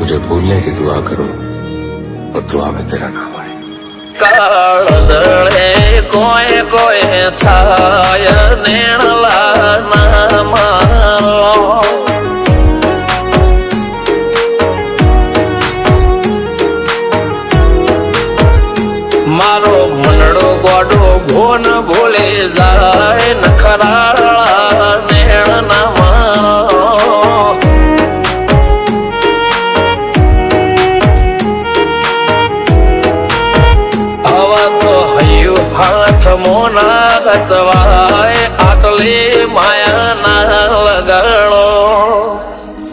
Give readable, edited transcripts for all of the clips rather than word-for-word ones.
मुझे भूलने की दुआ करो और दुआ में तेरा नाम आए। काळदळे कोय कोय थाय नेणला नाम मारो मनडो गोडो घोन भूले जाय नखराळा नेण नाम हाथ मोना गतवाय आटले माया ना લગાડો।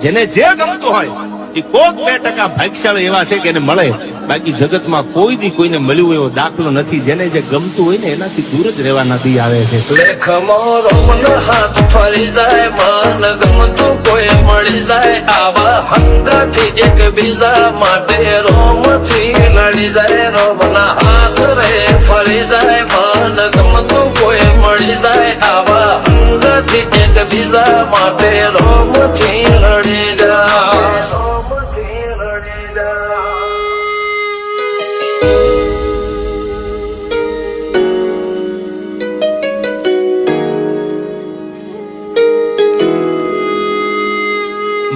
જેને જે ગમતું હોય એ કોક 2% ભાગ્યશાળી એવા છે કે એને મળે, બાકી જગતમાં કોઈ દી કોઈને મળ્યું એવો દાખલો નથી। જેને જે ગમતું હોય ને એનાથી દૂર જ રહેવાના દી આવે છે। લેખ મોરો મન હાથ ફરી જાય, મન ગમતું કોઈ મળી જાય, આવા હંગાથી એક બીજા માટે રોમથી લડી જાય। રોમના હાથ રે ફરી જાય, મન ગમતું કોઈ મળી જાય, આવા હંગાથી એક બીજા માટે રોમથી લડી જાય। રોમથી લડી જાય।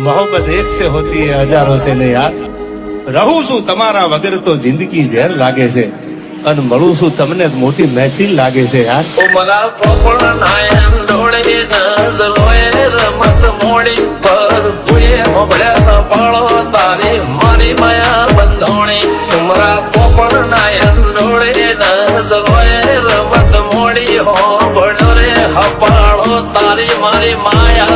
मोहब्बत एक से होती है हजारों से नहीं यार। रहूं છું તમારા વગર તો જિંદગી ઝેર લાગે છે, અને મળું છું તમને મોટી મહેફિલ લાગે છે યાર। ઉમરા પોપણ નાયન ડોળે નજલોએ રમત મોડી પર ભૂએ મોભળ્યા પાળો તારી મારી માયા બંધોણી। ઉમરા પોપણ નાયન ડોળે નજલોએ રમત મોડી હો ભળો રે હપાળો તારી મારી માયા